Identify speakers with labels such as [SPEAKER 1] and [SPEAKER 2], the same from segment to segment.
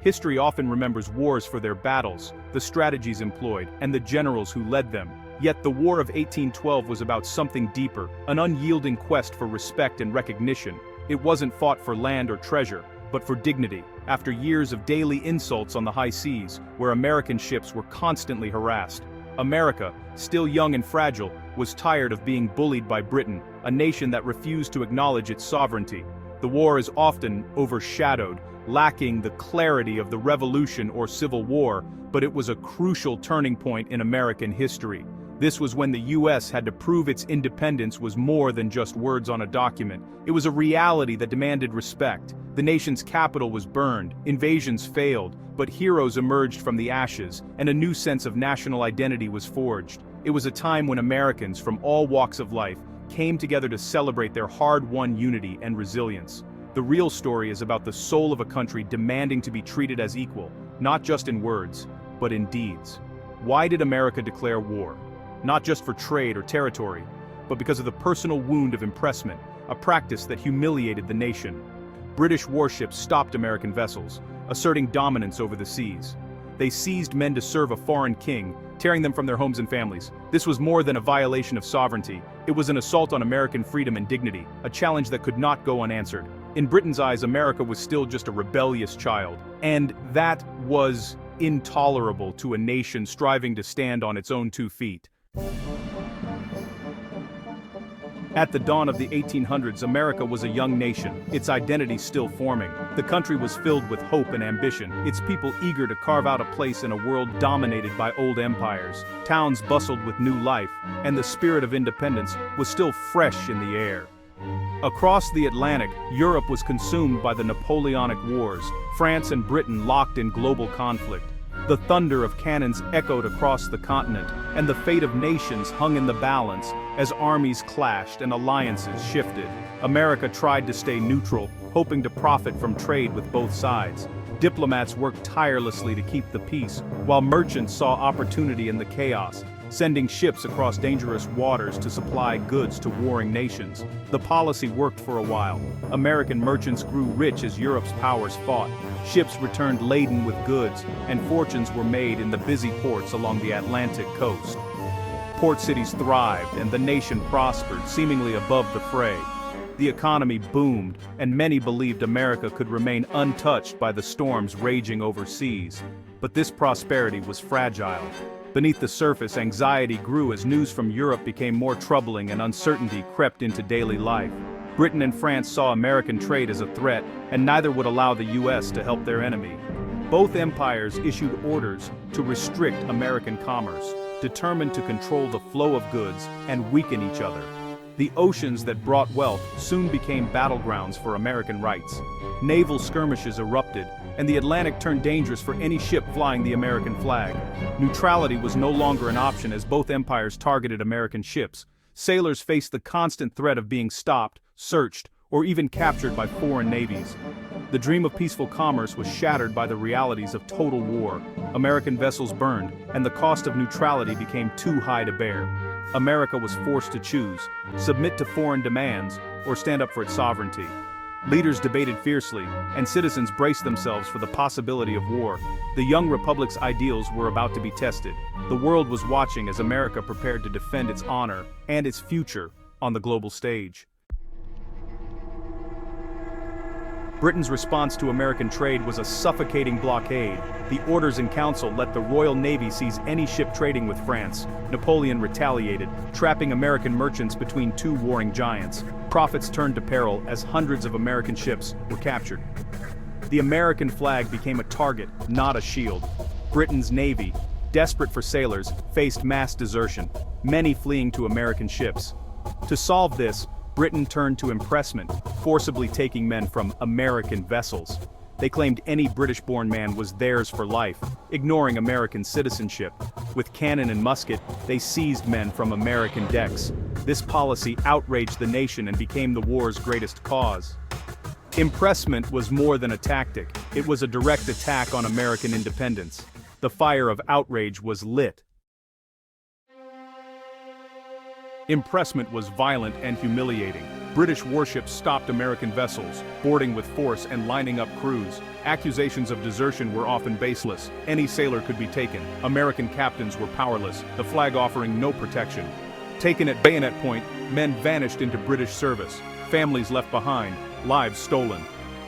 [SPEAKER 1] History often remembers wars for their battles, the strategies employed, and the generals who led them. Yet the War of 1812 was about something deeper, an unyielding quest for respect and recognition. It wasn't fought for land or treasure, but for dignity. After years of daily insults on the high seas, where American ships were constantly harassed, America, still young and fragile, was tired of being bullied by Britain, a nation that refused to acknowledge its sovereignty. The war is often overshadowed, lacking the clarity of the Revolution or Civil War, but it was a crucial turning point in American history. This was when the U.S. had to prove its independence was more than just words on a document. It was a reality that demanded respect. The nation's capital was burned, invasions failed, but heroes emerged from the ashes, and a new sense of national identity was forged. It was a time when Americans from all walks of life came together to celebrate their hard-won unity and resilience. The real story is about the soul of a country demanding to be treated as equal, not just in words, but in deeds. Why did America declare war? Not just for trade or territory, but because of the personal wound of impressment, a practice that humiliated the nation. British warships stopped American vessels, asserting dominance over the seas. They seized men to serve a foreign king, tearing them from their homes and families. This was more than a violation of sovereignty. It was an assault on American freedom and dignity, a challenge that could not go unanswered. In Britain's eyes, America was still just a rebellious child, and that was intolerable to a nation striving to stand on its own 2 feet. At the dawn of the 1800s, America was a young nation, its identity still forming. The country was filled with hope and ambition, its people eager to carve out a place in a world dominated by old empires. Towns bustled with new life, and the spirit of independence was still fresh in the air. Across the Atlantic, Europe was consumed by the Napoleonic Wars, France and Britain locked in global conflict. The thunder of cannons echoed across the continent, and the fate of nations hung in the balance as armies clashed and alliances shifted. America tried to stay neutral, hoping to profit from trade with both sides. Diplomats worked tirelessly to keep the peace, while merchants saw opportunity in the chaos, sending ships across dangerous waters to supply goods to warring nations. The policy worked for a while. American merchants grew rich as Europe's powers fought. Ships returned laden with goods, and fortunes were made in the busy ports along the Atlantic coast. Port cities thrived, and the nation prospered, seemingly above the fray. The economy boomed, and many believed America could remain untouched by the storms raging overseas. But this prosperity was fragile. Beneath the surface, anxiety grew as news from Europe became more troubling and uncertainty crept into daily life. Britain and France saw American trade as a threat, and neither would allow the U.S. to help their enemy. Both empires issued orders to restrict American commerce, determined to control the flow of goods and weaken each other. The oceans that brought wealth soon became battlegrounds for American rights. Naval skirmishes erupted, and the Atlantic turned dangerous for any ship flying the American flag. Neutrality was no longer an option as both empires targeted American ships. Sailors faced the constant threat of being stopped, searched, or even captured by foreign navies. The dream of peaceful commerce was shattered by the realities of total war. American vessels burned, and the cost of neutrality became too high to bear. America was forced to choose, submit to foreign demands, or stand up for its sovereignty. Leaders debated fiercely, and citizens braced themselves for the possibility of war. The young republic's ideals were about to be tested. The world was watching as America prepared to defend its honor and its future on the global stage. Britain's response to American trade was a suffocating blockade. The Orders in Council let the Royal Navy seize any ship trading with France. Napoleon retaliated, trapping American merchants between two warring giants. Profits turned to peril as hundreds of American ships were captured. The American flag became a target, not a shield. Britain's Navy, desperate for sailors, faced mass desertion, many fleeing to American ships. To solve this, Britain turned to impressment, forcibly taking men from American vessels. They claimed any British-born man was theirs for life, ignoring American citizenship. With cannon and musket, they seized men from American decks. This policy outraged the nation and became the war's greatest cause. Impressment was more than a tactic. It was a direct attack on American independence. The fire of outrage was lit. Impressment was violent and humiliating. British warships stopped American vessels, boarding with force and lining up crews. Accusations of desertion were often baseless. Any sailor could be taken. American captains were powerless, the flag offering no protection. Taken at bayonet point, men vanished into British service. Families left behind, lives stolen.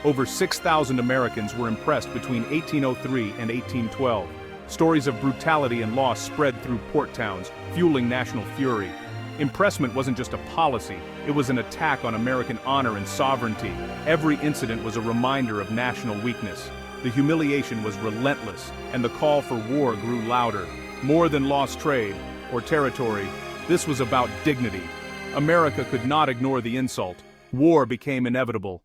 [SPEAKER 1] Over 6,000 Americans were impressed between 1803 and 1812. Stories of brutality and loss spread through port towns, fueling national fury. Impressment wasn't just a policy, it was an attack on American honor and sovereignty. Every incident was a reminder of national weakness. The humiliation was relentless, and the call for war grew louder. More than lost trade or territory, this was about dignity. America could not ignore the insult. War became inevitable.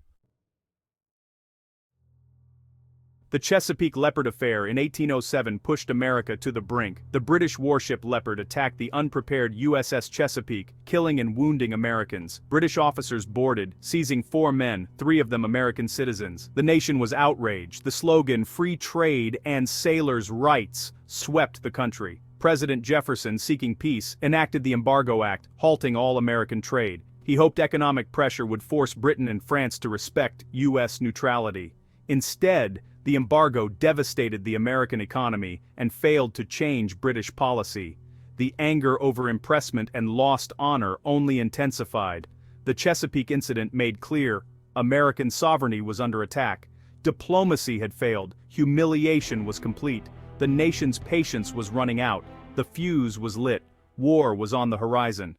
[SPEAKER 1] The Chesapeake Leopard affair in 1807 pushed America to the brink. The British warship Leopard attacked the unprepared USS Chesapeake, killing and wounding Americans. British officers boarded, seizing 4 men, 3 of them American citizens. The nation was outraged. The slogan, "Free Trade and Sailors' Rights," swept the country. President Jefferson, seeking peace, enacted the Embargo Act, halting all American trade. He hoped economic pressure would force Britain and France to respect U.S. neutrality. Instead, the embargo devastated the American economy and failed to change British policy. The anger over impressment and lost honor only intensified. The Chesapeake incident made clear American sovereignty was under attack. Diplomacy had failed. Humiliation was complete. The nation's patience was running out. The fuse was lit. War was on the horizon.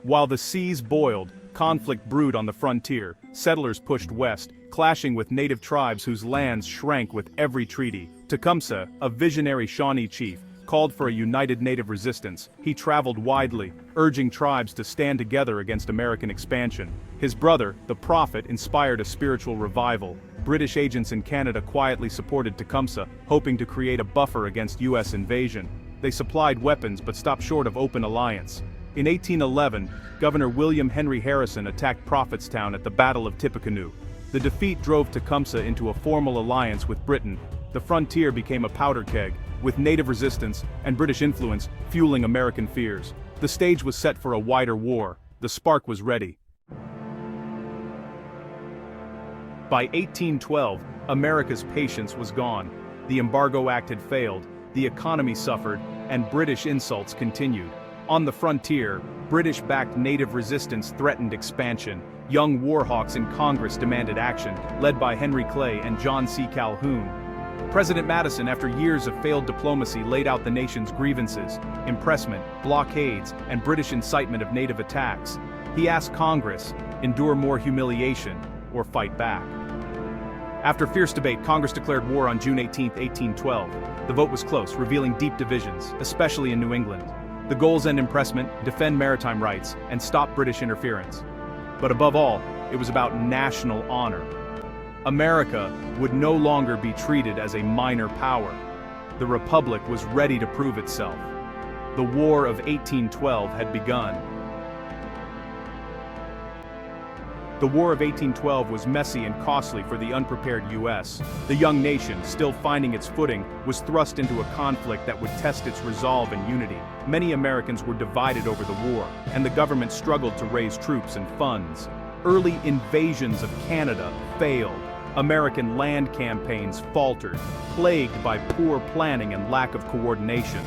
[SPEAKER 1] While the seas boiled, conflict brewed on the frontier. Settlers pushed west, clashing with native tribes whose lands shrank with every treaty. Tecumseh, a visionary Shawnee chief, called for a united native resistance. He traveled widely, urging tribes to stand together against American expansion. His brother, the Prophet, inspired a spiritual revival. British agents in Canada quietly supported Tecumseh, hoping to create a buffer against U.S. invasion. They supplied weapons but stopped short of open alliance. In 1811, Governor William Henry Harrison attacked Prophetstown at the Battle of Tippecanoe. The defeat drove Tecumseh into a formal alliance with Britain. The frontier became a powder keg, with native resistance and British influence fueling American fears. The stage was set for a wider war. The spark was ready. By 1812, America's patience was gone. The Embargo Act had failed, the economy suffered, and British insults continued. On the frontier, British-backed native resistance threatened expansion. Young warhawks in Congress demanded action, led by Henry Clay and John C. Calhoun. President Madison, after years of failed diplomacy, laid out the nation's grievances: impressment, blockades, and British incitement of native attacks. He asked Congress, endure more humiliation or fight back. After fierce debate, Congress declared war on June 18, 1812. The vote was close, revealing deep divisions, especially in New England. The goals end impressment, defend maritime rights, and stop British interference. But above all, it was about national honor. America would no longer be treated as a minor power. The Republic was ready to prove itself. The War of 1812 had begun. The War of 1812 was messy and costly for the unprepared U.S. The young nation, still finding its footing, was thrust into a conflict that would test its resolve and unity. Many Americans were divided over the war, and the government struggled to raise troops and funds. Early invasions of Canada failed. American land campaigns faltered, plagued by poor planning and lack of coordination.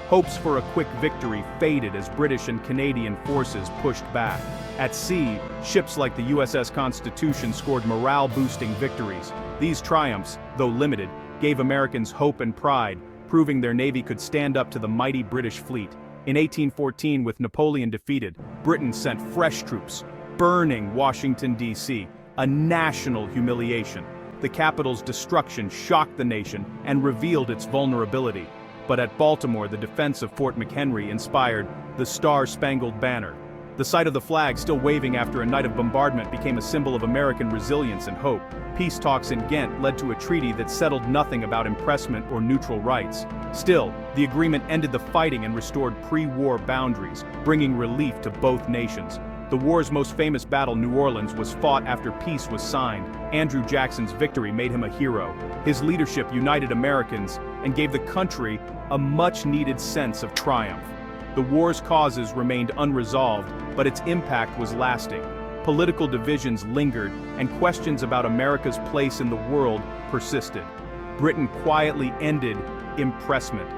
[SPEAKER 1] Hopes for a quick victory faded as British and Canadian forces pushed back. At sea, ships like the USS Constitution scored morale-boosting victories. These triumphs, though limited, gave Americans hope and pride, proving their navy could stand up to the mighty British fleet. In 1814, with Napoleon defeated, Britain sent fresh troops, burning Washington, D.C., a national humiliation. The capital's destruction shocked the nation and revealed its vulnerability. But at Baltimore, the defense of Fort McHenry inspired the Star-Spangled Banner. The sight of the flag still waving after a night of bombardment became a symbol of American resilience and hope. Peace talks in Ghent led to a treaty that settled nothing about impressment or neutral rights. Still, the agreement ended the fighting and restored pre-war boundaries, bringing relief to both nations. The war's most famous battle, New Orleans, was fought after peace was signed. Andrew Jackson's victory made him a hero. His leadership united Americans and gave the country a much-needed sense of triumph. The war's causes remained unresolved, but its impact was lasting. Political divisions lingered, and questions about America's place in the world persisted. Britain quietly ended impressment.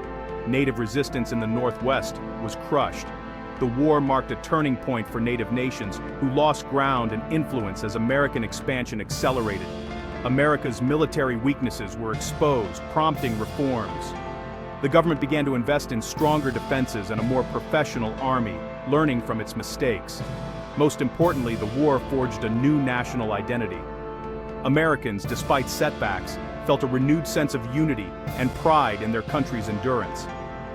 [SPEAKER 1] Native resistance in the Northwest was crushed. The war marked a turning point for native nations who lost ground and influence as American expansion accelerated. America's military weaknesses were exposed, prompting reforms. The government began to invest in stronger defenses and a more professional army, learning from its mistakes. Most importantly, the war forged a new national identity. Americans, despite setbacks, felt a renewed sense of unity and pride in their country's endurance.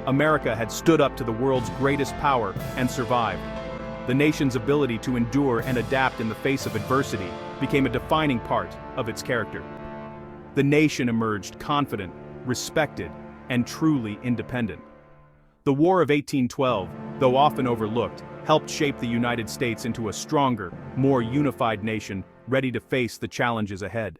[SPEAKER 1] America had stood up to the world's greatest power and survived. The nation's ability to endure and adapt in the face of adversity became a defining part of its character. The nation emerged confident, respected, and truly independent. The War of 1812, though often overlooked, helped shape the United States into a stronger, more unified nation ready to face the challenges ahead.